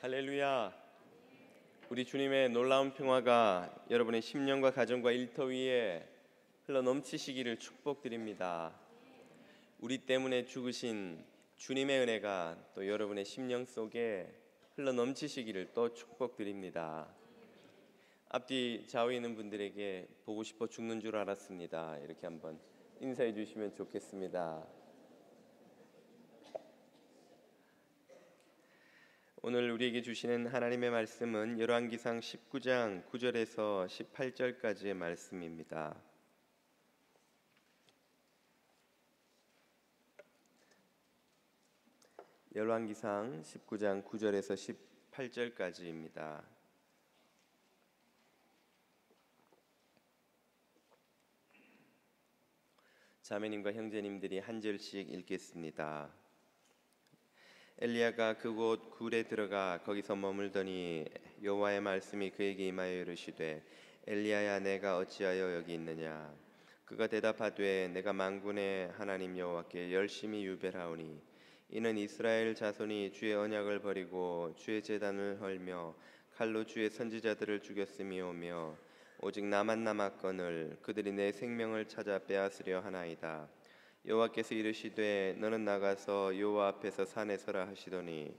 할렐루야. 우리 주님의 놀라운 평화가 여러분의 심령과 가정과 일터 위에 흘러 넘치시기를 축복드립니다. 우리 때문에 죽으신 주님의 은혜가 또 여러분의 심령 속에 흘러 넘치시기를 또 축복드립니다. 앞뒤 좌우에 있는 분들에게 보고 싶어 죽는 줄 알았습니다, 이렇게 한번 인사해 주시면 좋겠습니다. 오늘 우리에게 주시는 하나님의 말씀은 열왕기상 19장 9절에서 18절까지의 말씀입니다. 열왕기상 19장 9절에서 18절까지입니다. 자매님과 형제님들이 한 절씩 읽겠습니다. 엘리야가 그곳 굴에 들어가 거기서 머물더니 여호와의 말씀이 그에게 임하여 이르시되 엘리야야, 내가 어찌하여 여기 있느냐? 그가 대답하되 내가 만군의 하나님 여호와께 열심히 유별하오니 이는 이스라엘 자손이 주의 언약을 버리고 주의 제단을 헐며 칼로 주의 선지자들을 죽였음이오며 오직 나만 남았거늘 그들이 내 생명을 찾아 빼앗으려 하나이다. 여호와께서 이르시되 너는 나가서 여호와 앞에서 산에 서라 하시더니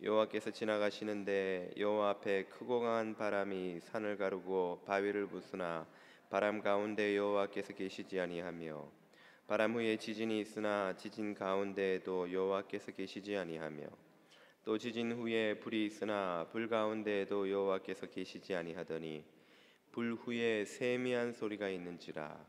여호와께서 지나가시는데 여호와 앞에 크고 강한 바람이 산을 가르고 바위를 부수나 바람 가운데 여호와께서 계시지 아니하며 바람 후에 지진이 있으나 지진 가운데에도 여호와께서 계시지 아니하며 또 지진 후에 불이 있으나 불 가운데에도 여호와께서 계시지 아니하더니 불 후에 세미한 소리가 있는지라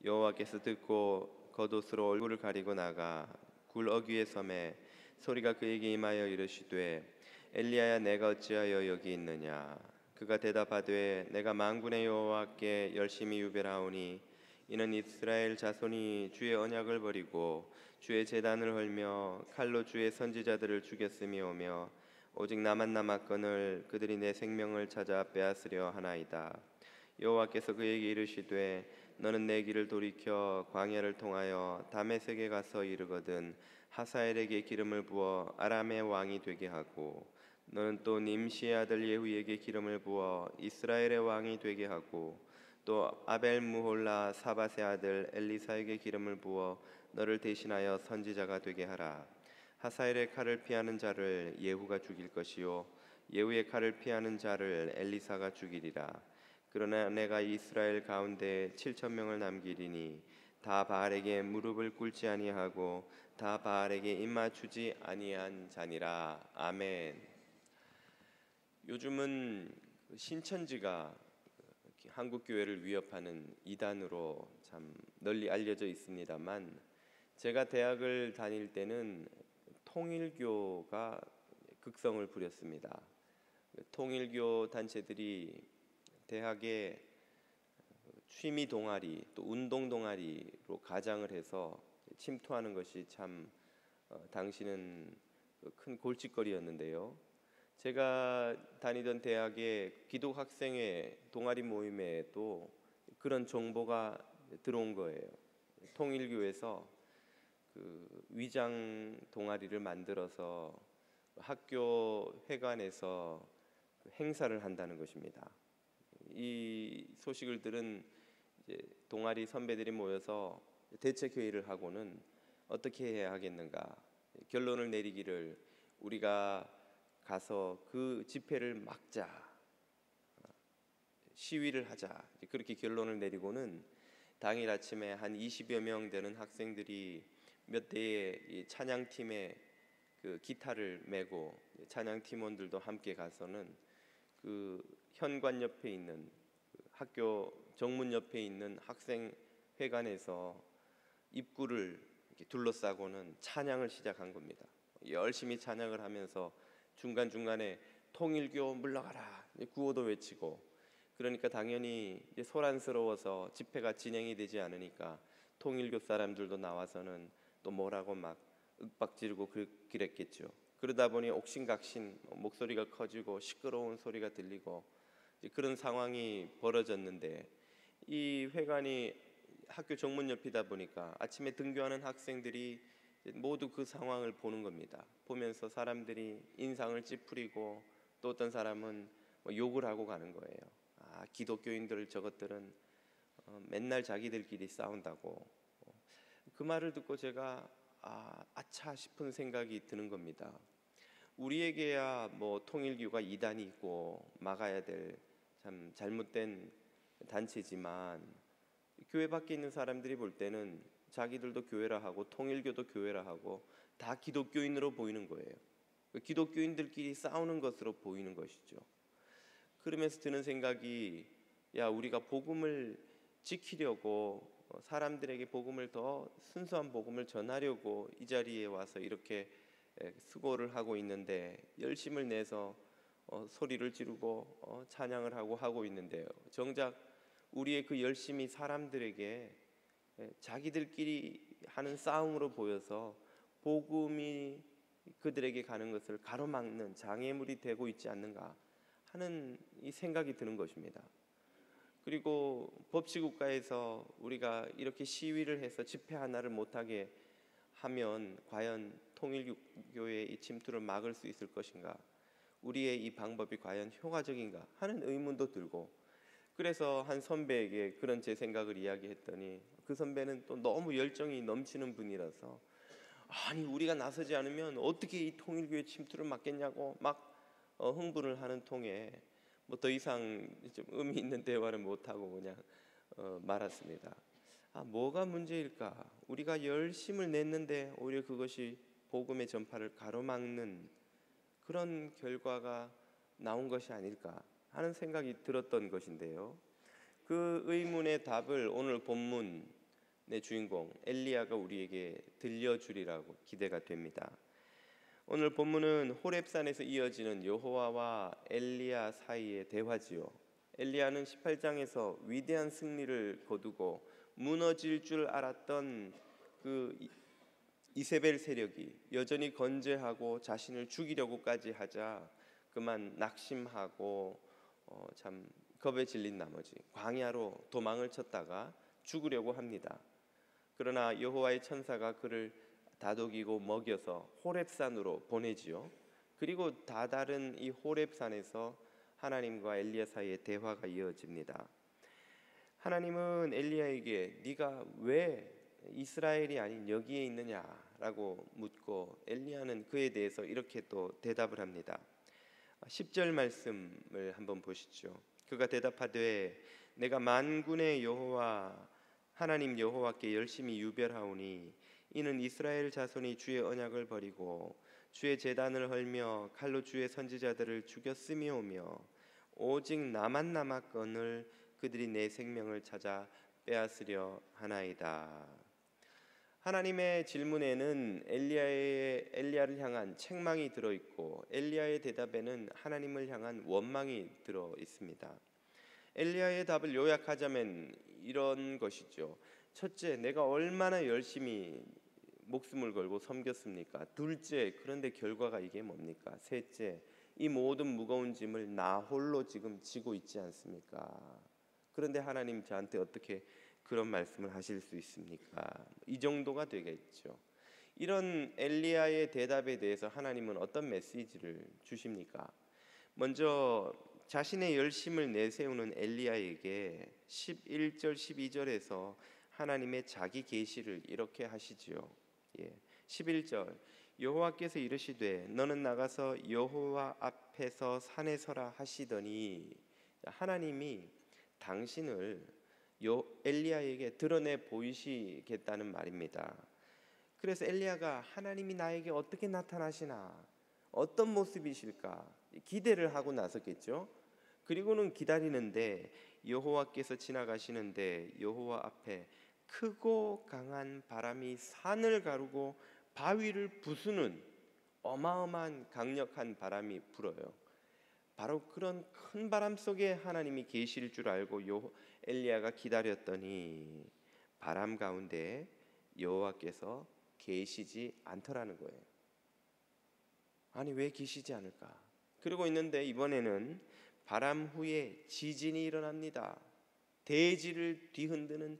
여호와께서 듣고 겉옷으로 얼굴을 가리고 나가 굴 어귀에 섬에 소리가 그에게 임하여 이르시되 엘리야야, 내가 어찌하여 여기 있느냐? 그가 대답하되 내가 만군의 여호와께 열심히 유별하오니 이는 이스라엘 자손이 주의 언약을 버리고 주의 제단을 헐며 칼로 주의 선지자들을 죽였음이오며 오직 나만 남았거늘 그들이 내 생명을 찾아 빼앗으려 하나이다. 여호와께서 그에게 이르시되 너는 내 길을 돌이켜 광야를 통하여 다메섹에 가서 이르거든 하사엘에게 기름을 부어 아람의 왕이 되게 하고 너는 또 님시의 아들 예후에게 기름을 부어 이스라엘의 왕이 되게 하고 또 아벨 무홀라 사밧의 아들 엘리사에게 기름을 부어 너를 대신하여 선지자가 되게 하라. 하사엘의 칼을 피하는 자를 예후가 죽일 것이요 예후의 칼을 피하는 자를 엘리사가 죽이리라. 그러나 내가 이스라엘 가운데 7,000명을 남기리니 다 바알에게 무릎을 꿇지 아니하고 다 바알에게 입맞추지 아니한 자니라. 아멘. 요즘은 신천지가 한국 교회를 위협하는 이단으로 참 널리 알려져 있습니다만, 제가 대학을 다닐 때는 통일교가 극성을 부렸습니다. 통일교 단체들이 대학에 취미 동아리 또 운동 동아리로 가장을 해서 침투하는 것이 참 당시는 큰 골칫거리였는데요. 제가 다니던 대학의 기독 학생회 동아리 모임에도 그런 정보가 들어온 거예요. 통일교에서 그 위장 동아리를 만들어서 학교 회관에서 행사를 한다는 것입니다. 이 소식을 들은 이제 동아리 선배들이 모여서 대책 회의를 하고는 어떻게 해야 하겠는가 결론을 내리기를, 우리가 가서 그 집회를 막자, 시위를 하자, 그렇게 결론을 내리고는 당일 아침에 한 20여 명 되는 학생들이 몇 대의 이 찬양팀의 그 기타를 메고 찬양 팀원들도 함께 가서는 그 현관 옆에 있는 그 학교 정문 옆에 있는 학생 회관에서 입구를 이렇게 둘러싸고는 찬양을 시작한 겁니다. 열심히 찬양을 하면서 중간중간에 통일교 물러가라 구호도 외치고, 그러니까 당연히 이제 소란스러워서 집회가 진행이 되지 않으니까 통일교 사람들도 나와서는 또 뭐라고 막 윽박지르고 그랬겠죠. 그러다 보니 옥신각신 목소리가 커지고 시끄러운 소리가 들리고 그런 상황이 벌어졌는데, 이 회관이 학교 정문 옆이다 보니까 아침에 등교하는 학생들이 모두 그 상황을 보는 겁니다. 보면서 사람들이 인상을 찌푸리고 또 어떤 사람은 뭐 욕을 하고 가는 거예요. 기독교인들 저것들은 맨날 자기들끼리 싸운다고. 그 말을 듣고 제가 아차 싶은 생각이 드는 겁니다. 우리에게야 뭐 통일교가 이단이 있고 막아야 될 참 잘못된 단체지만, 교회 밖에 있는 사람들이 볼 때는 자기들도 교회라 하고 통일교도 교회라 하고 다 기독교인으로 보이는 거예요. 기독교인들끼리 싸우는 것으로 보이는 것이죠. 그러면서 드는 생각이, 야, 우리가 복음을 지키려고 사람들에게 복음을 더 순수한 복음을 전하려고 이 자리에 와서 이렇게 수고를 하고 있는데, 열심을 내서 소리를 지르고 찬양을 하고 있는데요, 정작 우리의 그 열심이 사람들에게 자기들끼리 하는 싸움으로 보여서 복음이 그들에게 가는 것을 가로막는 장애물이 되고 있지 않는가 하는 이 생각이 드는 것입니다. 그리고 법치국가에서 우리가 이렇게 시위를 해서 집회 하나를 못하게 하면 과연 통일교회의 이 침투를 막을 수 있을 것인가, 우리의 이 방법이 과연 효과적인가 하는 의문도 들고, 그래서 한 선배에게 그런 제 생각을 이야기했더니 그 선배는 또 너무 열정이 넘치는 분이라서, 아니 우리가 나서지 않으면 어떻게 이 통일교회 침투를 막겠냐고 막 흥분을 하는 통에 뭐 더 이상 좀 의미 있는 대화를 못하고 그냥 말았습니다. 뭐가 문제일까? 우리가 열심을 냈는데 오히려 그것이 복음의 전파를 가로막는 그런 결과가 나온 것이 아닐까 하는 생각이 들었던 것인데요, 그 의문의 답을 오늘 본문의 주인공 엘리야가 우리에게 들려주리라고 기대가 됩니다. 오늘 본문은 호렙산에서 이어지는 여호와와 엘리야 사이의 대화지요. 엘리야는 18장에서 위대한 승리를 거두고 무너질 줄 알았던 그 이세벨 세력이 여전히 건재하고 자신을 죽이려고까지 하자 그만 낙심하고 참 겁에 질린 나머지 광야로 도망을 쳤다가 죽으려고 합니다. 그러나 여호와의 천사가 그를 다독이고 먹여서 호렙산으로 보내지요. 그리고 다다른 이 호렙산에서 하나님과 엘리야 사이의 대화가 이어집니다. 하나님은 엘리야에게 네가 왜 이스라엘이 아닌 여기에 있느냐라고 묻고, 엘리야는 그에 대해서 이렇게 또 대답을 합니다. 10절 말씀을 한번 보시죠. 그가 대답하되 내가 만군의 여호와 하나님 여호와께 열심히 유별하오니 이는 이스라엘 자손이 주의 언약을 버리고 주의 제단을 헐며 칼로 주의 선지자들을 죽였음이오며 오직 나만 남았거늘 그들이 내 생명을 찾아 빼앗으려 하나이다. 하나님의 질문에는 엘리야를 향한 책망이 들어있고 엘리야의 대답에는 하나님을 향한 원망이 들어있습니다. 엘리야의 답을 요약하자면 이런 것이죠. 첫째, 내가 얼마나 열심히 목숨을 걸고 섬겼습니까? 둘째, 그런데 결과가 이게 뭡니까? 셋째, 이 모든 무거운 짐을 나 홀로 지금 지고 있지 않습니까? 그런데 하나님 저한테 어떻게 그런 말씀을 하실 수 있습니까? 이 정도가 되겠죠. 이런 엘리야의 대답에 대해서 하나님은 어떤 메시지를 주십니까? 먼저 자신의 열심을 내세우는 엘리야에게 11절 12절에서 하나님의 자기 계시를 이렇게 하시지요. 11절 여호와께서 이르시되 너는 나가서 여호와 앞에서 산에 서라 하시더니, 하나님이 당신을 엘리야에게 드러내 보이시겠다는 말입니다. 그래서 엘리야가 하나님이 나에게 어떻게 나타나시나, 어떤 모습이실까 기대를 하고 나섰겠죠. 그리고는 기다리는데 여호와께서 지나가시는데 여호와 앞에 크고 강한 바람이 산을 가르고 바위를 부수는 어마어마한 강력한 바람이 불어요. 바로 그런 큰 바람 속에 하나님이 계실 줄 알고 엘리야가 기다렸더니 바람 가운데 여호와께서 계시지 않더라는 거예요. 아니 왜 계시지 않을까? 그러고 있는데 이번에는 바람 후에 지진이 일어납니다. 대지를 뒤흔드는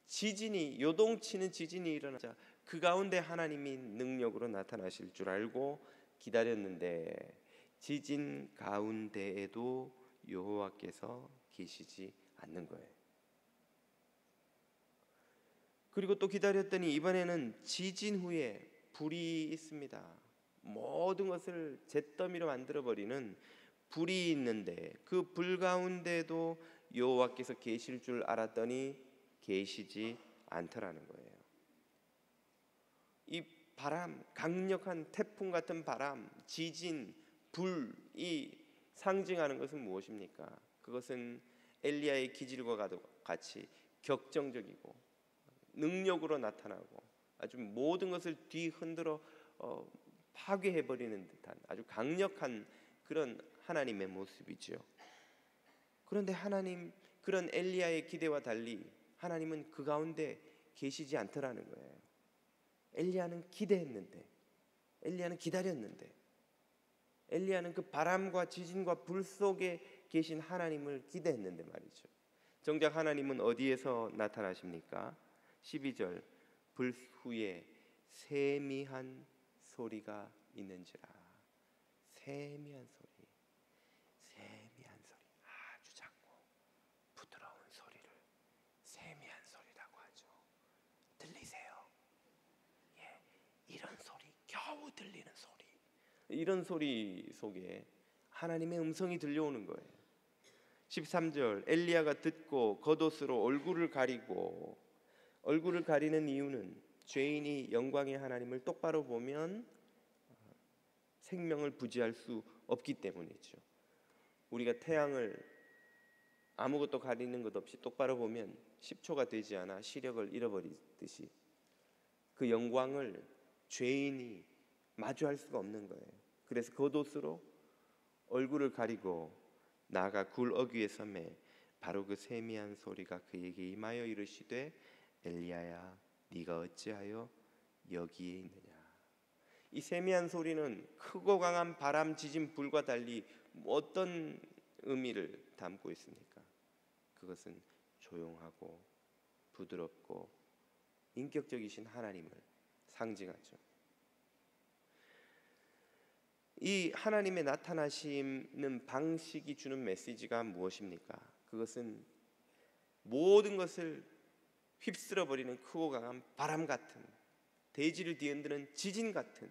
지진이, 요동치는 지진이 일어나자 그 가운데 하나님이 능력으로 나타나실 줄 알고 기다렸는데 지진 가운데에도 여호와께서 계시지 않는 거예요. 그리고 또 기다렸더니 이번에는 지진 후에 불이 있습니다. 모든 것을 잿더미로 만들어버리는 불이 있는데 그 불 가운데도 여호와께서 계실 줄 알았더니 계시지 않더라는 거예요. 이 바람, 강력한 태풍 같은 바람, 지진, 불이 상징하는 것은 무엇입니까? 그것은 엘리야의 기질과 같이 격정적이고 능력으로 나타나고 아주 모든 것을 뒤흔들어 파괴해버리는 듯한 아주 강력한 그런 하나님의 모습이죠. 그런데 하나님, 그런 엘리야의 기대와 달리 하나님은 그 가운데 계시지 않더라는 거예요. 엘리야는 기대했는데, 엘리야는 기다렸는데, 엘리야는 그 바람과 지진과 불 속에 계신 하나님을 기대했는데 말이죠. 정작 하나님은 어디에서 나타나십니까? 12절, 불 후에 세미한 소리가 있는지라. 세미한 소리, 아주 작고 부드러운 소리를 세미한 소리라고 하죠. 들리세요? 예, 이런 소리, 겨우 들리는 소리, 이런 소리 속에 하나님의 음성이 들려오는 거예요. 13절, 엘리야가 듣고 겉옷으로 얼굴을 가리고, 얼굴을 가리는 이유는 죄인이 영광의 하나님을 똑바로 보면 생명을 부지할 수 없기 때문이죠. 우리가 태양을 아무것도 가리는 것 없이 똑바로 보면 10초가 되지 않아 시력을 잃어버리듯이 그 영광을 죄인이 마주할 수가 없는 거예요. 그래서 겉옷으로 얼굴을 가리고 나아가 굴 어귀에 서매 바로 그 세미한 소리가 그에게 임하여 이르시되 엘리야야 네가 어찌하여 여기에 있느냐. 이 세미한 소리는 크고 강한 바람, 지진, 불과 달리 어떤 의미를 담고 있습니까? 그것은 조용하고 부드럽고 인격적이신 하나님을 상징하죠. 이 하나님의 나타나시는 방식이 주는 메시지가 무엇입니까? 그것은 모든 것을 휩쓸어버리는 크고 강한 바람 같은, 대지를 뒤흔드는 지진 같은,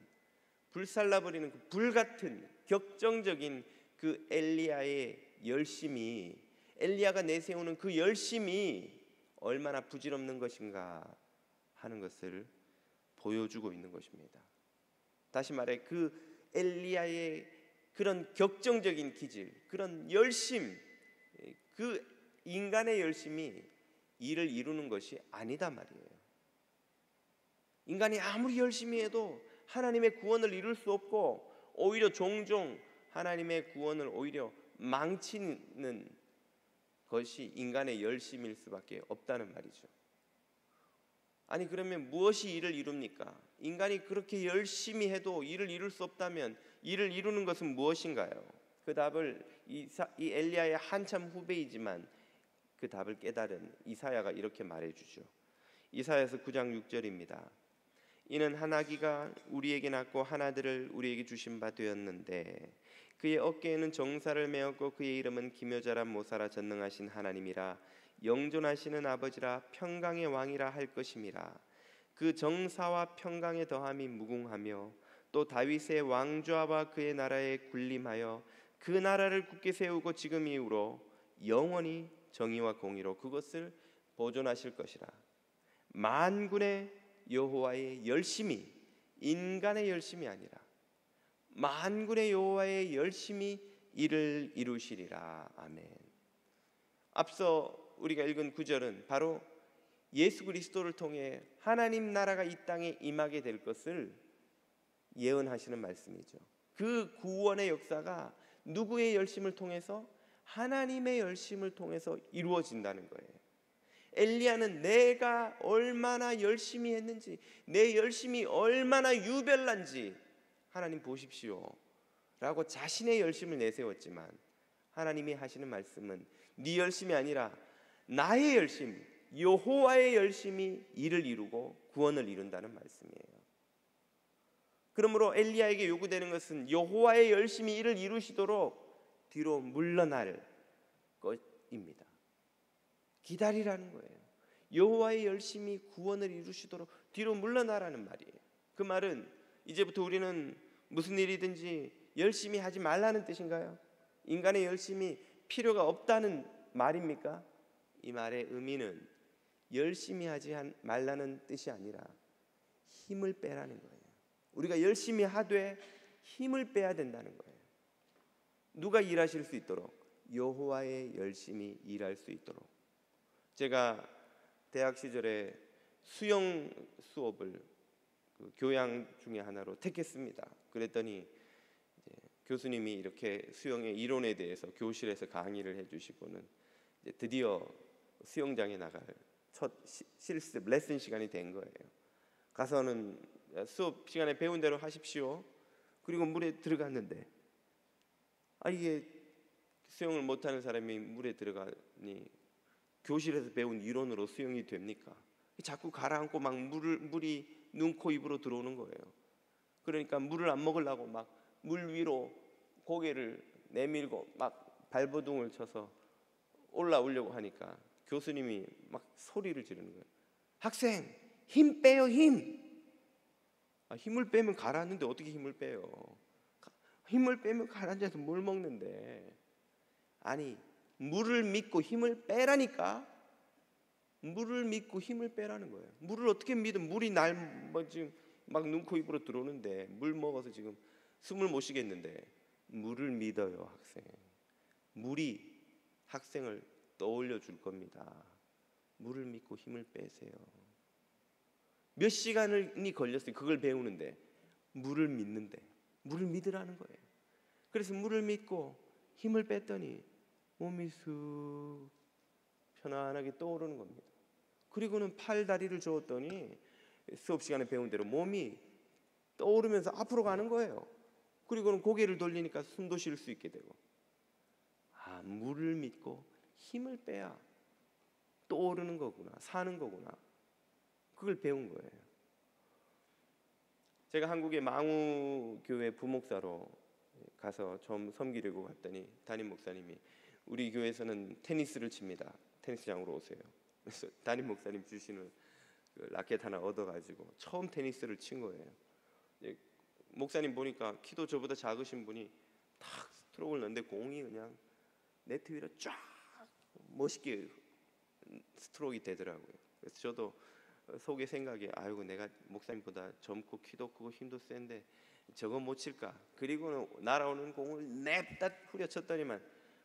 불살라버리는 그 불 같은 격정적인 그 엘리야의 열심이, 엘리야가 내세우는 그 열심이 얼마나 부질없는 것인가 하는 것을 보여주고 있는 것입니다. 다시 말해 그 엘리야의 그런 격정적인 기질, 그런 열심, 그 인간의 열심이 일을 이루는 것이 아니다 말이에요. 인간이 아무리 열심히 해도 하나님의 구원을 이룰 수 없고 오히려 종종 하나님의 구원을 오히려 망치는 것이 인간의 열심일 수밖에 없다는 말이죠. 아니 그러면 무엇이 일을 이룹니까? 인간이 그렇게 열심히 해도 일을 이룰 수 없다면 일을 이루는 것은 무엇인가요? 그 답을 이 엘리야의 한참 후배이지만 그 답을 깨달은 이사야가 이렇게 말해주죠. 이사야서 9장 6절입니다. 이는 한 아기가 우리에게 낳고 한 아들을 우리에게 주신 바 되었는데 그의 어깨에는 정사를 메었고 그의 이름은 기묘자라 모사라 전능하신 하나님이라 영존하시는 아버지라 평강의 왕이라 할 것임이라. 그 정사와 평강의 더함이 무궁하며 또 다윗의 왕좌와 그의 나라에 군림하여 그 나라를 굳게 세우고 지금 이후로 영원히 정의와 공의로 그것을 보존하실 것이라. 만군의 여호와의 열심이 인간의 열심이 아니라 만군의 여호와의 열심이 이를 이루시리라. 아멘. 앞서 우리가 읽은 구절은 바로 예수 그리스도를 통해 하나님 나라가 이 땅에 임하게 될 것을 예언하시는 말씀이죠. 그 구원의 역사가 누구의 열심을 통해서? 하나님의 열심을 통해서 이루어진다는 거예요. 엘리야는 내가 얼마나 열심히 했는지, 내 열심이 얼마나 유별난지 하나님 보십시오 라고 자신의 열심을 내세웠지만 하나님이 하시는 말씀은 네 열심이 아니라 나의 열심, 여호와의 열심이 일을 이루고 구원을 이룬다는 말씀이에요. 그러므로 엘리야에게 요구되는 것은 여호와의 열심히 일을 이루시도록 뒤로 물러날 것입니다. 기다리라는 거예요. 여호와의 열심히 구원을 이루시도록 뒤로 물러나라는 말이에요. 그 말은 이제부터 우리는 무슨 일이든지 열심히 하지 말라는 뜻인가요? 인간의 열심이 필요가 없다는 말입니까? 이 말의 의미는 열심히 하지 말라는 뜻이 아니라 힘을 빼라는 거예요. 우리가 열심히 하되 힘을 빼야 된다는 거예요. 누가 일하실 수 있도록? 여호와의 열심히 일할 수 있도록. 제가 대학 시절에 수영 수업을 교양 중에 하나로 택했습니다. 그랬더니 이제 교수님이 이렇게 수영의 이론에 대해서 교실에서 강의를 해주시고는 이제 드디어 수영장에 나갈 첫 실습 레슨 시간이 된 거예요. 가서는 수업 시간에 배운 대로 하십시오. 그리고 물에 들어갔는데 이게 수영을 못하는 사람이 물에 들어가니 교실에서 배운 이론으로 수영이 됩니까? 자꾸 가라앉고 막 물이 눈, 코, 입으로 들어오는 거예요. 그러니까 물을 안 먹으려고 막 물 위로 고개를 내밀고 막 발버둥을 쳐서 올라오려고 하니까 교수님이 막 소리를 지르는 거예요. 학생, 힘 빼요, 힘. 힘을 빼면 가라앉는데 어떻게 힘을 빼요? 힘을 빼면 가라앉아서 뭘 먹는데. 아니, 물을 믿고 힘을 빼라니까. 물을 믿고 힘을 빼라는 거예요. 물을 어떻게 믿으면 물이 지금 막 눈, 코, 입으로 들어오는데 물 먹어서 지금 숨을 못 쉬겠는데 물을 믿어요, 학생. 물이 학생을 떠올려 줄 겁니다. 물을 믿고 힘을 빼세요. 몇 시간이 걸렸어요. 그걸 배우는데 물을 믿는데 물을 믿으라는 거예요. 그래서 물을 믿고 힘을 뺐더니 몸이 쑥 편안하게 떠오르는 겁니다. 그리고는 팔 다리를 저었더니 수업 시간에 배운 대로 몸이 떠오르면서 앞으로 가는 거예요. 그리고는 고개를 돌리니까 숨도 쉴 수 있게 되고. 물을 믿고 힘을 빼야 떠오르는 거구나, 사는 거구나. 그걸 배운 거예요. 제가 한국의 망우교회 부목사로 가서 좀 섬기려고 갔더니 담임 목사님이 우리 교회에서는 테니스를 칩니다. 테니스장으로 오세요. 그래서 담임 목사님 주시는 그 라켓 하나 얻어가지고 처음 테니스를 친 거예요. 목사님 보니까 키도 저보다 작으신 분이 탁 스트로크를 넣는데 공이 그냥 네트 위로 쫙 멋있게 스트로크가 되더라고요. 그래서 저도 속의 생각에 아이고 내가 목사님보다 젊고 키도 크고 힘도 센데 저거 못 칠까. 그리고는 날아오는 공을 냅다 후려쳤더니만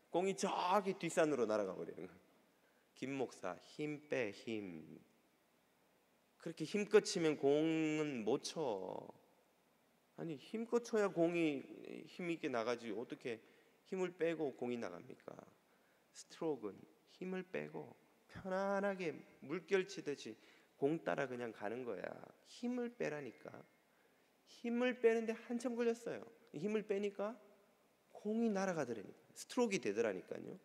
공이 저기 뒷산으로 날아가 버리는 거예요. 김 목사 힘 빼 힘. 그렇게 힘껏 치면 공은 못 쳐. 아니 힘껏 쳐야 공이 힘있게 나가지 어떻게 힘을 빼고 공이 나갑니까? 스트로크는 힘을 빼고 편안하게 물결 치듯이 공 따라 그냥 가는 거야. 힘을 빼라니까. 힘을 빼는데 한참 걸렸어요. 힘을 빼니까 공이 날아가더라니까. 스트로크가 되더라니까요.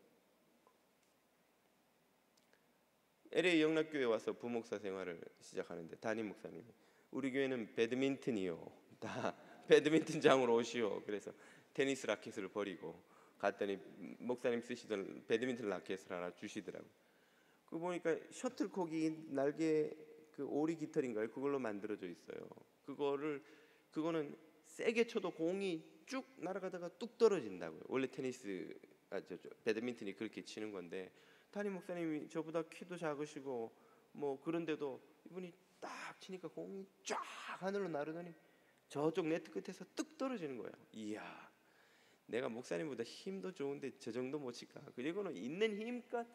LA 영락교회 와서 부목사 생활을 시작하는데 담임 목사님이 우리 교회는 배드민턴이요. 다 배드민턴장으로 오시오. 그래서 테니스 라켓을 버리고 갔더니 목사님 쓰시던 배드민턴 라켓을 하나 주시더라고요. 그 보니까 셔틀콕이 날개 그 오리 깃털인가요? 그걸로 만들어져 있어요. 그거는 세게 쳐도 공이 쭉 날아가다가 뚝 떨어진다고요. 원래 배드민턴이 그렇게 치는 건데 담임 목사님이 저보다 키도 작으시고 뭐 그런데도 이분이 딱 치니까 공이 쫙 하늘로 나르더니 저쪽 네트 끝에서 뚝 떨어지는 거예요. 이야, 내가 목사님보다 힘도 좋은데 저 정도 못 칠까? 그리고는 있는 힘껏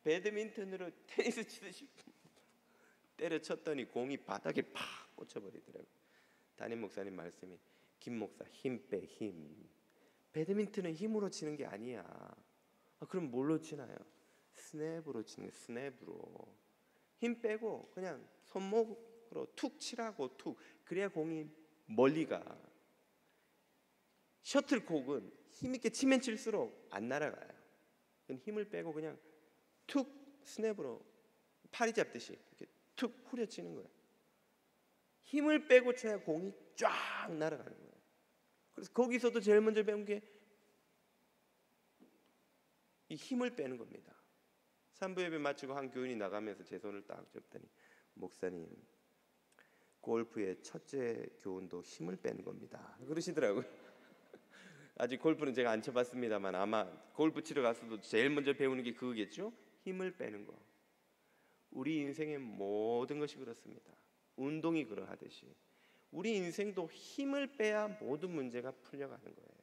배드민턴으로 테니스 치듯이 때려쳤더니 공이 바닥에 팍 꽂혀버리더라고요. 담임 목사님 말씀이 김 목사 힘 빼 힘. 배드민턴은 힘으로 치는 게 아니야. 그럼 뭘로 치나요? 스냅으로 치는 거예요. 스냅으로. 힘 빼고 그냥 손목으로 툭 치라고 툭. 그래야 공이 멀리 가. 셔틀콕은 힘있게 치면 칠수록 안 날아가요. 힘을 빼고 그냥 툭 스냅으로 파리 잡듯이 이렇게 툭 후려치는 거예요. 힘을 빼고 쳐야 공이 쫙 날아가는 거예요. 그래서 거기서도 제일 먼저 배운 게 이 힘을 빼는 겁니다. 3부 예배 마치고 한 교인이 나가면서 제 손을 딱 잡더니, 목사님, 골프의 첫째 교훈도 힘을 빼는 겁니다, 그러시더라고요. 아직 골프는 제가 안 쳐봤습니다만 아마 골프 치러 갔어도 제일 먼저 배우는 게 그거겠죠? 힘을 빼는 거. 우리 인생의 모든 것이 그렇습니다. 운동이 그러하듯이 우리 인생도 힘을 빼야 모든 문제가 풀려가는 거예요.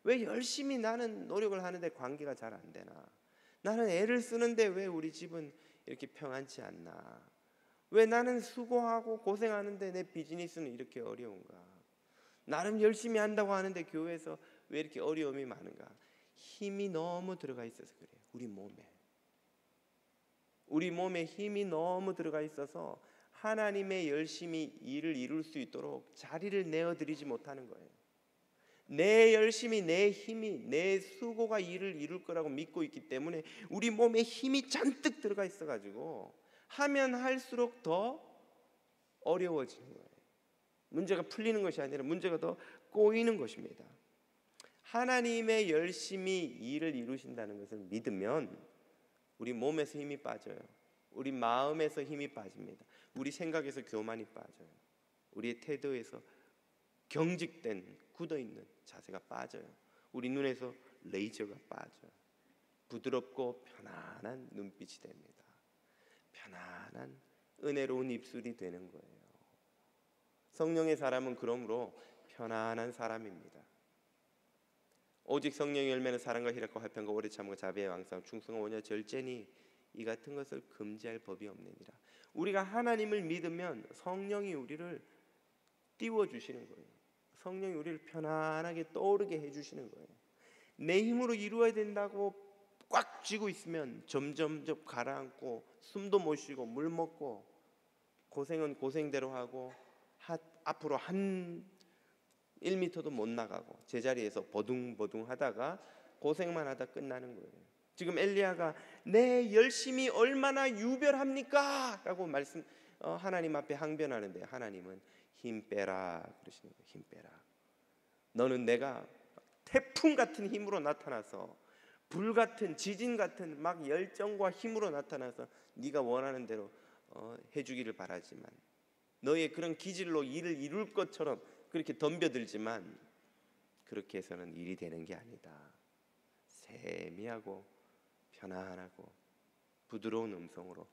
왜 열심히 나는 노력을 하는데 관계가 잘 안 되나? 나는 애를 쓰는데 왜 우리 집은 이렇게 평안치 않나? 왜 나는 수고하고 고생하는데 내 비즈니스는 이렇게 어려운가? 나름 열심히 한다고 하는데 교회에서 왜 이렇게 어려움이 많은가? 힘이 너무 들어가 있어서 그래요. 우리 몸에 힘이 너무 들어가 있어서 하나님의 열심히 일을 이룰 수 있도록 자리를 내어드리지 못하는 거예요. 내 열심히, 내 힘이, 내 수고가 일을 이룰 거라고 믿고 있기 때문에 우리 몸에 힘이 잔뜩 들어가 있어가지고 하면 할수록 더 어려워지는 거예요. 문제가 풀리는 것이 아니라 문제가 더 꼬이는 것입니다. 하나님의 열심히 일을 이루신다는 것을 믿으면 우리 몸에서 힘이 빠져요. 우리 마음에서 힘이 빠집니다. 우리 생각에서 교만이 빠져요. 우리의 태도에서 경직된 굳어있는 자세가 빠져요. 우리 눈에서 레이저가 빠져요. 부드럽고 편안한 눈빛이 됩니다. 편안한 은혜로운 입술이 되는 거예요. 성령의 사람은 그러므로 편안한 사람입니다. 오직 성령의 열매는 사랑과 희락과 화평과 오래 참고 자비의 왕성 충성과 온유와 절제니 이 같은 것을 금지할 법이 없느니라. 우리가 하나님을 믿으면 성령이 우리를 띄워주시는 거예요. 성령이 우리를 편안하게 떠오르게 해주시는 거예요. 내 힘으로 이루어야 된다고 꽉 쥐고 있으면 점점 가라앉고 숨도 못 쉬고 물 먹고 고생은 고생대로 하고 앞으로 한 1m도 못 나가고 제자리에서 버둥버둥 하다가 고생만 하다 끝나는 거예요. 지금 엘리야가 내 열심히 얼마나 유별합니까? 라고 하나님 앞에 항변하는데 하나님은 힘 빼라 그러시는 거예요. 힘 빼라. 너는 내가 태풍 같은 힘으로 나타나서 불 같은 지진 같은 막 열정과 힘으로 나타나서 네가 원하는 대로 해주기를 바라지만 너의 그런 기질로 일을 이룰 것처럼 그렇게 덤벼들지만 그렇게 해서는 일이 되는 게 아니다. 세미하고 편안하고 부드러운 음성으로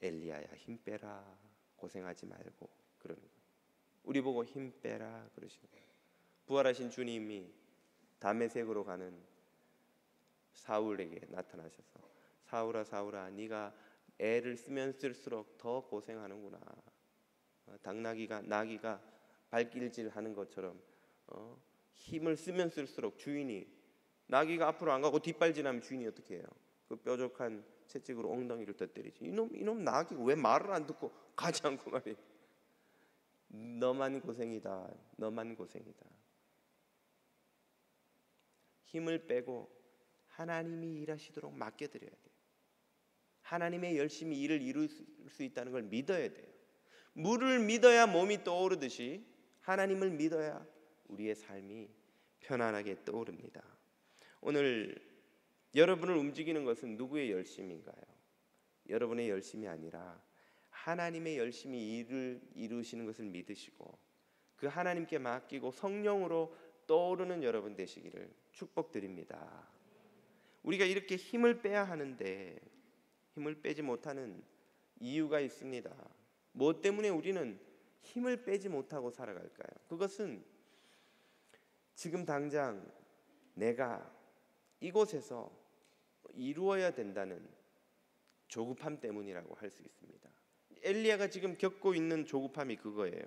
엘리야야 힘 빼라, 고생하지 말고 그러는 거예요. 우리 보고 힘 빼라 그러시는 거예요. 부활하신 주님이 다메섹으로 가는 사울에게 나타나셔서 사울아 사울아 네가 애를 쓰면 쓸수록 더 고생하는구나. 나귀가 발길질하는 것처럼 힘을 쓰면 쓸수록 주인이 나귀가 앞으로 안 가고 뒷발질하면 주인이 어떻게 해요? 그 뾰족한 채찍으로 엉덩이를 터뜨리지. 이놈 나귀가 왜 말을 안 듣고 가지 않고 말이에요. 너만 고생이다. 너만 고생이다. 힘을 빼고 하나님이 일하시도록 맡겨드려야 돼요. 하나님의 열심히 일을 이룰 수 있다는 걸 믿어야 돼요. 물을 믿어야 몸이 떠오르듯이 하나님을 믿어야 우리의 삶이 편안하게 떠오릅니다. 오늘 여러분을 움직이는 것은 누구의 열심인가요? 여러분의 열심이 아니라 하나님의 열심히 일을 이루시는 것을 믿으시고 그 하나님께 맡기고 성령으로 떠오르는 여러분 되시기를 축복드립니다. 우리가 이렇게 힘을 빼야 하는데 힘을 빼지 못하는 이유가 있습니다. 무엇 때문에 우리는 힘을 빼지 못하고 살아갈까요? 그것은 지금 당장 내가 이곳에서 이루어야 된다는 조급함 때문이라고 할 수 있습니다. 엘리야가 지금 겪고 있는 조급함이 그거예요.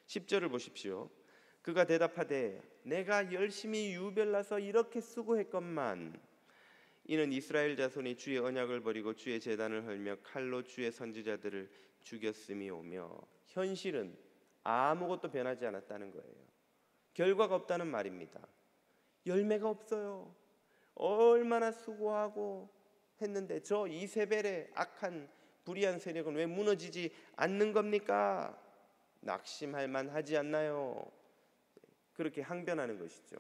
10절을 보십시오. 그가 대답하되 내가 열심히 유별나서 이렇게 수고했건만 이는 이스라엘 자손이 주의 언약을 버리고 주의 제단을 헐며 칼로 주의 선지자들을 죽였음이오며 현실은 아무것도 변하지 않았다는 거예요. 결과가 없다는 말입니다. 열매가 없어요. 얼마나 수고하고 했는데 저 이세벨의 악한 불의한 세력은 왜 무너지지 않는 겁니까? 낙심할 만하지 않나요? 그렇게 항변하는 것이죠.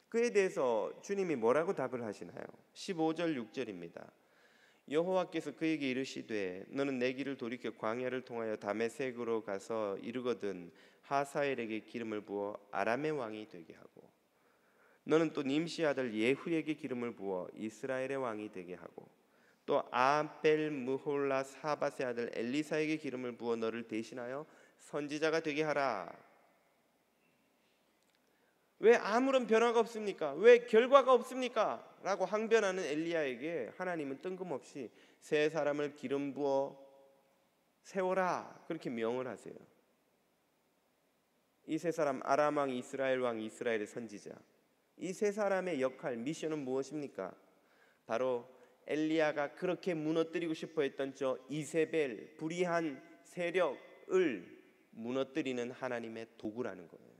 그에 대해서 주님이 뭐라고 답을 하시나요? 15절 6절입니다. 여호와께서 그에게 이르시되 너는 내 길을 돌이켜 광야를 통하여 다메섹으로 가서 이르거든 하사엘에게 기름을 부어 아람의 왕이 되게 하고 너는 또 님시 아들 예후에게 기름을 부어 이스라엘의 왕이 되게 하고 또 아벨 무홀라 사밧의 아들 엘리사에게 기름을 부어 너를 대신하여 선지자가 되게 하라. 왜 아무런 변화가 없습니까? 왜 결과가 없습니까? 라고 항변하는 엘리야에게 하나님은 뜬금없이 세 사람을 기름 부어 세워라 그렇게 명을 하세요. 이 세 사람 아람 왕, 이스라엘 왕, 이스라엘의 선지자, 이 세 사람의 역할, 미션은 무엇입니까? 바로 엘리야가 그렇게 무너뜨리고 싶어 했던 저 이세벨 불의한 세력을 무너뜨리는 하나님의 도구라는 거예요.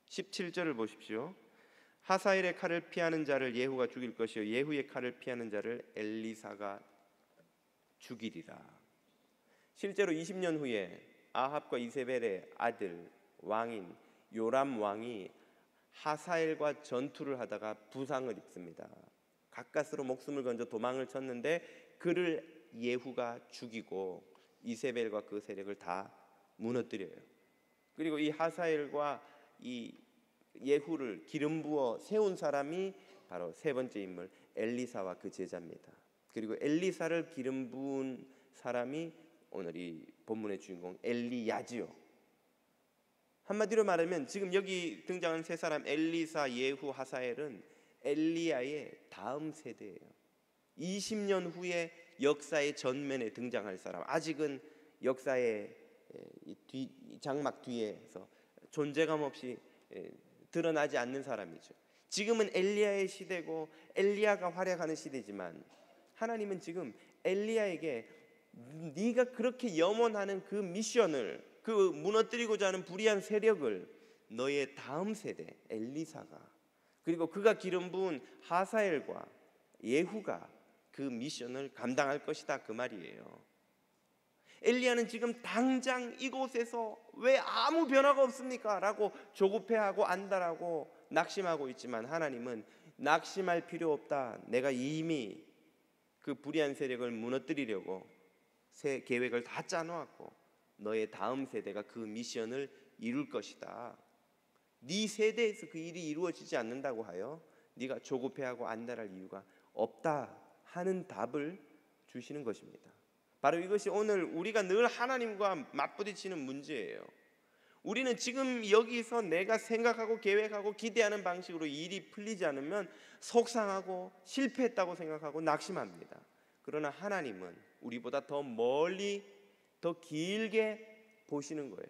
17절을 보십시오. 하사엘의 칼을 피하는 자를 예후가 죽일 것이요 예후의 칼을 피하는 자를 엘리사가 죽이리라. 실제로 20년 후에 아합과 이세벨의 아들 왕인 요람 왕이 하사엘과 전투를 하다가 부상을 입습니다. 가까스로 목숨을 건져 도망을 쳤는데 그를 예후가 죽이고 이세벨과 그 세력을 다 무너뜨려요. 그리고 이 하사엘과 이 예후를 기름 부어 세운 사람이 바로 세 번째 인물 엘리사와 그 제자입니다. 그리고 엘리사를 기름 부은 사람이 오늘 이 본문의 주인공 엘리야지요. 한마디로 말하면 지금 여기 등장한 세 사람 엘리사, 예후, 하사엘은 엘리야의 다음 세대예요. 20년 후에 역사의 전면에 등장할 사람, 아직은 역사의 장막 뒤에서 존재감 없이 드러나지 않는 사람이죠. 지금은 엘리야의 시대고 엘리야가 활약하는 시대지만 하나님은 지금 엘리야에게 네가 그렇게 염원하는 그 미션을, 그 무너뜨리고자 하는 불의한 세력을 너의 다음 세대 엘리사가, 그리고 그가 기름 부은 하사엘과 예후가 그 미션을 감당할 것이다 그 말이에요. 엘리야는 지금 당장 이곳에서 왜 아무 변화가 없습니까? 라고 조급해하고 안달하고 낙심하고 있지만 하나님은 낙심할 필요 없다. 내가 이미 그 불의한 세력을 무너뜨리려고 새 계획을 다 짜놓았고 너의 다음 세대가 그 미션을 이룰 것이다. 네 세대에서 그 일이 이루어지지 않는다고 하여 네가 조급해하고 안달할 이유가 없다 하는 답을 주시는 것입니다. 바로 이것이 오늘 우리가 늘 하나님과 맞부딪히는 문제예요. 우리는 지금 여기서 내가 생각하고 계획하고 기대하는 방식으로 일이 풀리지 않으면 속상하고 실패했다고 생각하고 낙심합니다. 그러나 하나님은 우리보다 더 멀리, 더 길게 보시는 거예요.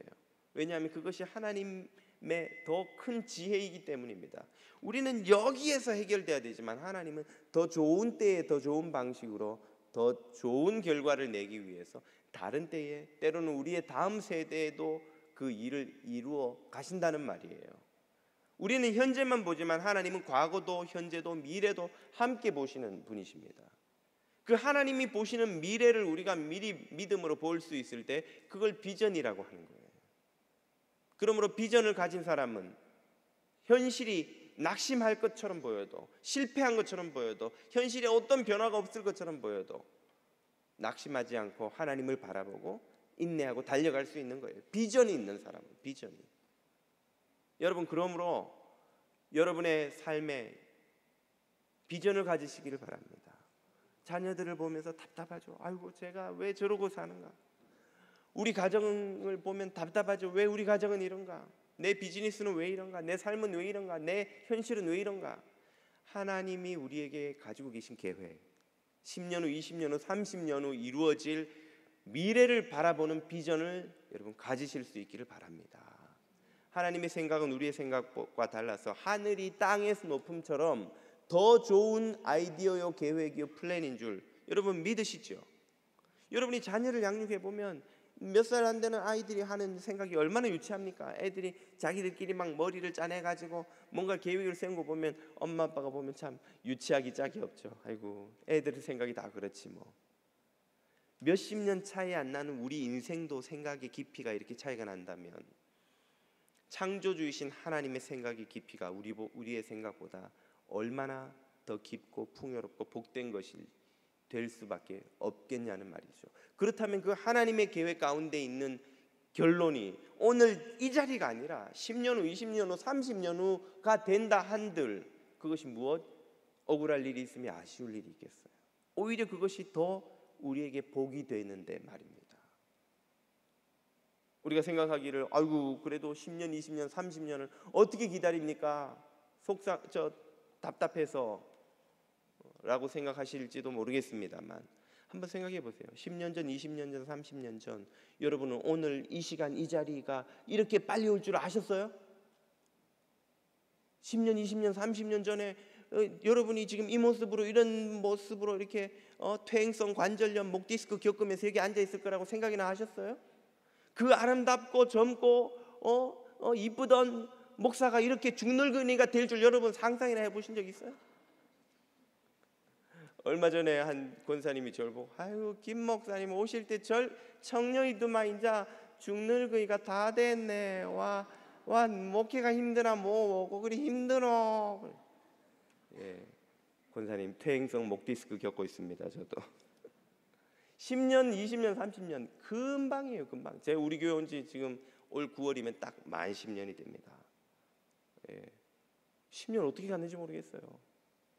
왜냐하면 그것이 하나님의 더 큰 지혜이기 때문입니다. 우리는 여기에서 해결돼야 되지만 하나님은 더 좋은 때에 더 좋은 방식으로 더 좋은 결과를 내기 위해서 다른 때에, 때로는 우리의 다음 세대에도 그 일을 이루어 가신다는 말이에요. 우리는 현재만 보지만 하나님은 과거도 현재도 미래도 함께 보시는 분이십니다. 그 하나님이 보시는 미래를 우리가 미리 믿음으로 볼 수 있을 때 그걸 비전이라고 하는 거예요. 그러므로 비전을 가진 사람은 현실이 낙심할 것처럼 보여도, 실패한 것처럼 보여도, 현실에 어떤 변화가 없을 것처럼 보여도 낙심하지 않고 하나님을 바라보고 인내하고 달려갈 수 있는 거예요. 비전이 있는 사람은, 비전이. 여러분, 그러므로 여러분의 삶에 비전을 가지시기를 바랍니다. 자녀들을 보면서 답답하죠. 아이고, 제가 왜 저러고 사는가? 우리 가정을 보면 답답하죠. 왜 우리 가정은 이런가? 내 비즈니스는 왜 이런가? 내 삶은 왜 이런가? 내 현실은 왜 이런가? 하나님이 우리에게 가지고 계신 계획, 10년 후, 20년 후, 30년 후 이루어질 미래를 바라보는 비전을 여러분 가지실 수 있기를 바랍니다. 하나님의 생각은 우리의 생각과 달라서 하늘이 땅에서 높음처럼 더 좋은 아이디어요, 계획이요, 플랜인 줄 여러분 믿으시죠? 여러분이 자녀를 양육해 보면 몇 살 안 되는 아이들이 하는 생각이 얼마나 유치합니까? 애들이 자기들끼리 막 머리를 짜내가지고 뭔가 계획을 세운 거 보면 엄마 아빠가 보면 참 유치하기 짝이 없죠. 아이고, 애들의 생각이 다 그렇지 뭐. 몇십 년 차이 안 나는 우리 인생도 생각의 깊이가 이렇게 차이가 난다면 창조주이신 하나님의 생각의 깊이가 우리의 생각보다 얼마나 더 깊고 풍요롭고 복된 것이 될 수밖에 없겠냐는 말이죠. 그렇다면 그 하나님의 계획 가운데 있는 결론이 오늘 이 자리가 아니라 10년 후, 20년 후, 30년 후가 된다 한들 그것이 무엇? 억울할 일이 있으며 아쉬울 일이 있겠어요? 오히려 그것이 더 우리에게 복이 되는데 말입니다. 우리가 생각하기를 아이고 그래도 10년, 20년, 30년을 어떻게 기다립니까? 답답해서 라고 생각하실지도 모르겠습니다만 한번 생각해 보세요. 10년 전, 20년 전, 30년 전 여러분은 오늘 이 시간 이 자리가 이렇게 빨리 올 줄 아셨어요? 10년, 20년, 30년 전에 여러분이 지금 이 모습으로 이런 모습으로 이렇게 퇴행성 관절염, 목 디스크 겪으면서 여기 앉아 있을 거라고 생각이나 하셨어요? 그 아름답고 젊고 이쁘던 목사가 이렇게 죽늙은이가 될 줄 여러분 상상이나 해보신 적 있어요? 얼마 전에 한 권사님이 저를 보고 아유 김 목사님 오실 때 청년이더만 이제 죽늙은이가 다 됐네. 와 목회가 힘드나 뭐고 그리 힘들어. 예, 권사님 퇴행성 목 디스크 겪고 있습니다. 저도 10년, 20년, 30년 금방이에요. 금방. 제가 우리 교회 온 지 지금 올 9월이면 딱 만 10년이 됩니다. 예, 10년 어떻게 갔는지 모르겠어요.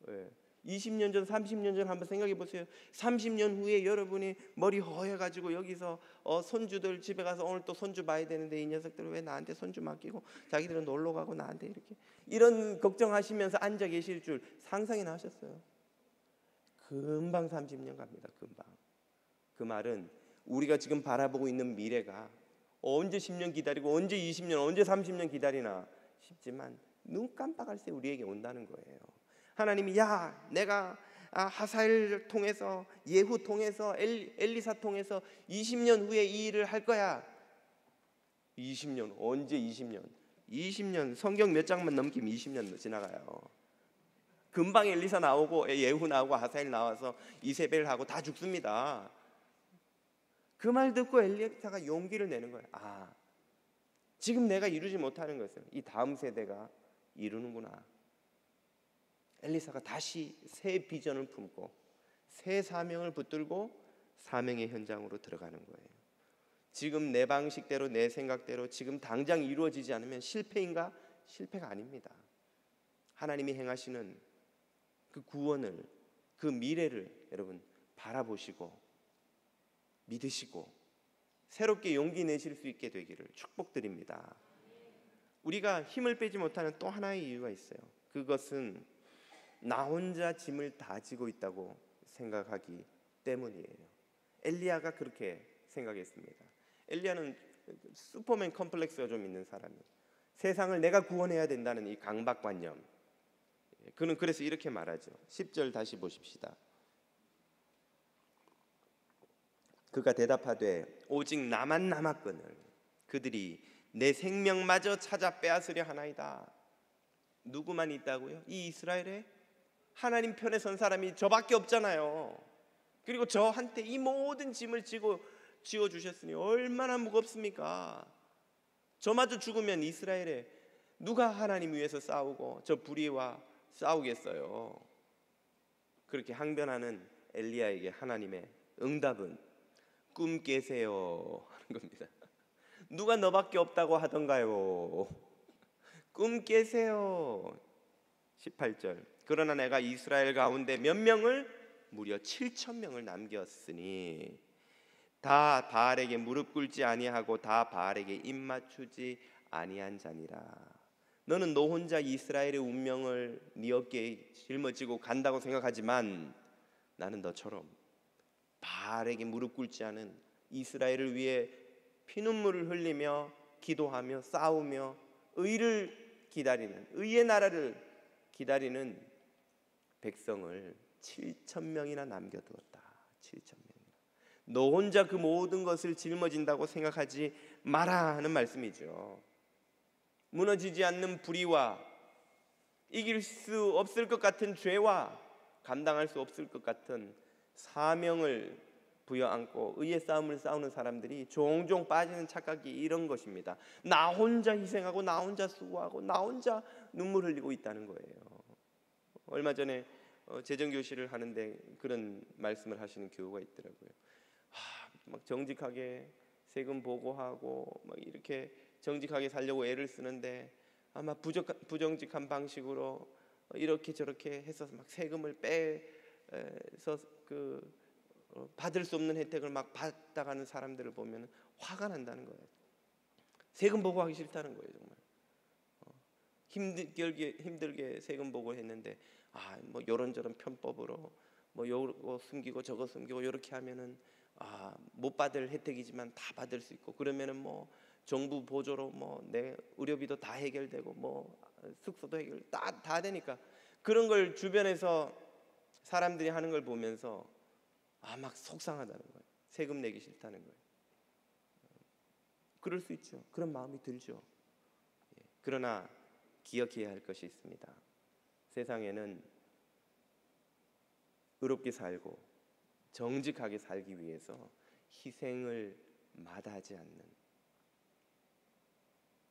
예. 20년 전, 30년 전 한번 생각해 보세요. 30년 후에 여러분이 머리 허해가지고 여기서 손주들 집에 가서 오늘 또 손주 봐야 되는데 이 녀석들 왜 나한테 손주 맡기고 자기들은 놀러 가고 나한테 이렇게 이런 걱정하시면서 앉아 계실 줄 상상이나 하셨어요? 금방 30년 갑니다. 금방. 그 말은 우리가 지금 바라보고 있는 미래가 언제 10년 기다리고 언제 20년 언제 30년 기다리나 싶지만 눈 깜빡할 새 우리에게 온다는 거예요. 하나님이 내가 하사엘 통해서 예후 통해서 엘리사 통해서 20년 후에 이 일을 할 거야. 20년 언제 20년 성경 몇 장만 넘기면 20년 지나가요. 금방 엘리사 나오고 예후 나오고 하사엘 나와서 이세벨 하고 다 죽습니다. 그 말 듣고 엘리사가 용기를 내는 거예요. 지금 내가 이루지 못하는 것을 이 다음 세대가 이루는구나. 엘리사가 다시 새 비전을 품고 새 사명을 붙들고 사명의 현장으로 들어가는 거예요. 지금 내 방식대로 내 생각대로 지금 당장 이루어지지 않으면 실패인가? 실패가 아닙니다. 하나님이 행하시는 그 구원을 그 미래를 여러분 바라보시고 믿으시고 새롭게 용기 내실 수 있게 되기를 축복드립니다. 우리가 힘을 빼지 못하는 또 하나의 이유가 있어요. 그것은 나 혼자 짐을 다 지고 있다고 생각하기 때문이에요. 엘리야가 그렇게 생각했습니다. 엘리야는 슈퍼맨 컴플렉스가 좀 있는 사람이에요. 세상을 내가 구원해야 된다는 이 강박관념. 그는 그래서 이렇게 말하죠. 10절 다시 보십시다. 그가 대답하되 오직 나만 남았거늘 그들이 내 생명마저 찾아 빼앗으려 하나이다. 누구만 있다고요? 이 이스라엘에 하나님 편에 선 사람이 저밖에 없잖아요. 그리고 저한테 이 모든 짐을 지어주셨으니 얼마나 무겁습니까? 저마저 죽으면 이스라엘에 누가 하나님 위해서 싸우고 저 불의와 싸우겠어요? 그렇게 항변하는 엘리야에게 하나님의 응답은 꿈 깨세요 하는 겁니다. 누가 너밖에 없다고 하던가요? 꿈 깨세요. 18절 그러나 내가 이스라엘 가운데 몇 명을 무려 7,000명을 남겼으니 다 바알에게 무릎 꿇지 아니하고 다 바알에게 입 맞추지 아니한 자니라. 너는 너 혼자 이스라엘의 운명을 네 어깨에 짊어지고 간다고 생각하지만 나는 너처럼 바알에게 무릎 꿇지 않은 이스라엘을 위해 피눈물을 흘리며 기도하며 싸우며 의를 기다리는 의의 나라를 기다리는 백성을 7,000명이나 남겨두었다. 7,000명이나. 너 혼자 그 모든 것을 짊어진다고 생각하지 마라 하는 말씀이죠. 무너지지 않는 불의와 이길 수 없을 것 같은 죄와 감당할 수 없을 것 같은 사명을 부여안고 의의 싸움을 싸우는 사람들이 종종 빠지는 착각이 이런 것입니다. 나 혼자 희생하고 나 혼자 수고하고 나 혼자 눈물 흘리고 있다는 거예요. 얼마 전에 재정교실을 하는데 그런 말씀을 하시는 교우가 있더라고요. 막 정직하게 세금 보고하고 막 이렇게 정직하게 살려고 애를 쓰는데 아마 부정직한 방식으로 이렇게 저렇게 해서 막 세금을 빼서 받을 수 없는 혜택을 막 받아가는 사람들을 보면 화가 난다는 거예요. 세금 보고하기 싫다는 거예요. 정말 힘들게 세금 보고했는데 뭐 이런저런 편법으로 뭐 요거 숨기고 저거 숨기고 이렇게 하면은 못 받을 혜택이지만 다 받을 수 있고 그러면은 뭐 정부 보조로 뭐 내 의료비도 다 해결되고 뭐 숙소도 해결 다 되니까 그런 걸 주변에서 사람들이 하는 걸 보면서 막 속상하다는 거예요. 세금 내기 싫다는 거예요. 그럴 수 있죠. 그런 마음이 들죠. 그러나 기억해야 할 것이 있습니다. 세상에는 의롭게 살고 정직하게 살기 위해서 희생을 마다하지 않는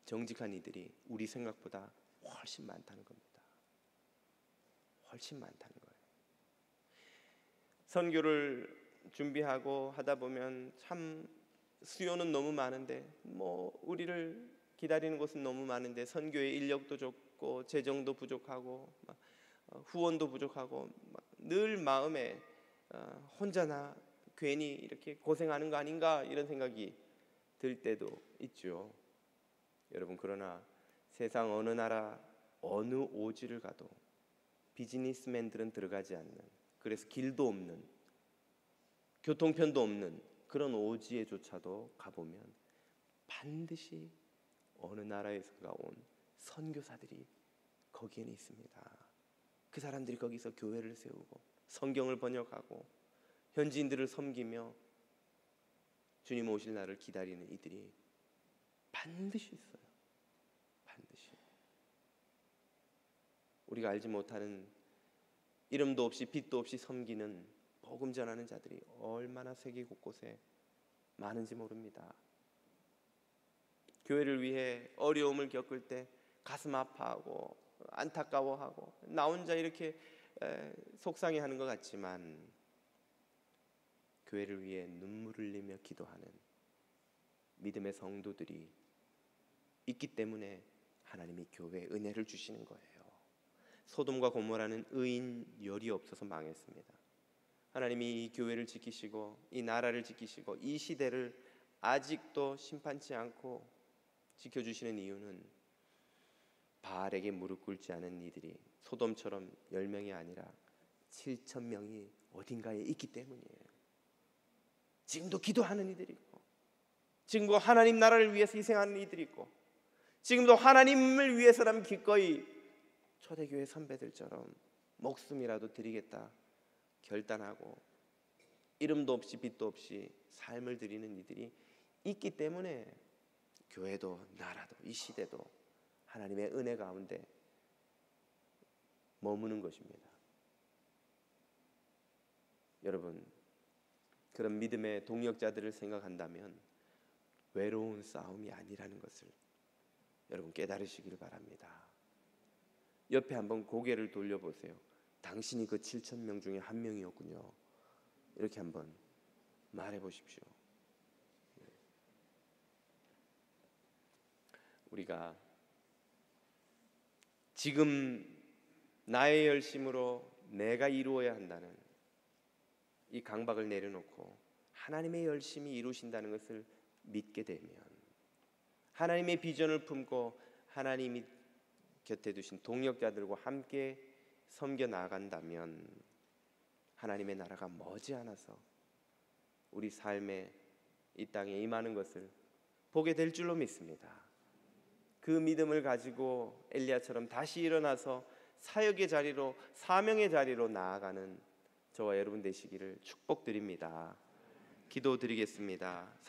정직한 이들이 우리 생각보다 훨씬 많다는 겁니다. 훨씬 많다는 거예요. 선교를 준비하고 하다 보면 참 수요는 너무 많은데 뭐 우리를 기다리는 곳은 너무 많은데 선교의 인력도 적고 재정도 부족하고 후원도 부족하고 늘 마음에 혼자나 괜히 이렇게 고생하는 거 아닌가 이런 생각이 들 때도 있죠. 여러분 그러나 세상 어느 나라 어느 오지를 가도 비즈니스맨들은 들어가지 않는 그래서 길도 없는 교통편도 없는 그런 오지에조차도 가보면 반드시 어느 나라에서가 온 선교사들이 거기에는 있습니다. 그 사람들이 거기서 교회를 세우고 성경을 번역하고 현지인들을 섬기며 주님 오실 날을 기다리는 이들이 반드시 있어요. 반드시. 우리가 알지 못하는 이름도 없이 빛도 없이 섬기는 복음 전하는 자들이 얼마나 세계 곳곳에 많은지 모릅니다. 교회를 위해 어려움을 겪을 때 가슴 아파하고 안타까워하고 나 혼자 이렇게 속상해하는 것 같지만 교회를 위해 눈물 흘리며 기도하는 믿음의 성도들이 있기 때문에 하나님이 교회에 은혜를 주시는 거예요. 소돔과 고모라는 의인 열이 없어서 망했습니다. 하나님이 이 교회를 지키시고 이 나라를 지키시고 이 시대를 아직도 심판치 않고 지켜주시는 이유는 바알에게 무릎 꿇지 않은 이들이 소돔처럼 10명이 아니라 7,000명이 어딘가에 있기 때문이에요. 지금도 기도하는 이들이 있고 지금도 하나님 나라를 위해서 희생하는 이들이 있고 지금도 하나님을 위해서라면 기꺼이 초대교회 선배들처럼 목숨이라도 드리겠다 결단하고 이름도 없이 빛도 없이 삶을 드리는 이들이 있기 때문에 교회도 나라도 이 시대도 하나님의 은혜 가운데 머무는 것입니다. 여러분 그런 믿음의 동역자들을 생각한다면 외로운 싸움이 아니라는 것을 여러분 깨달으시길 바랍니다. 옆에 한번 고개를 돌려보세요. 당신이 그 7,000명 중에 한 명이었군요. 이렇게 한번 말해보십시오. 우리가 지금 나의 열심으로 내가 이루어야 한다는 이 강박을 내려놓고 하나님의 열심히 이루신다는 것을 믿게 되면 하나님의 비전을 품고 하나님이 곁에 두신 동역자들과 함께 섬겨 나간다면 하나님의 나라가 머지않아서 우리 삶에 이 땅에 임하는 것을 보게 될 줄로 믿습니다. 그 믿음을 가지고 엘리야처럼 다시 일어나서 사역의 자리로 사명의 자리로 나아가는 저와 여러분 되시기를 축복드립니다. 기도드리겠습니다.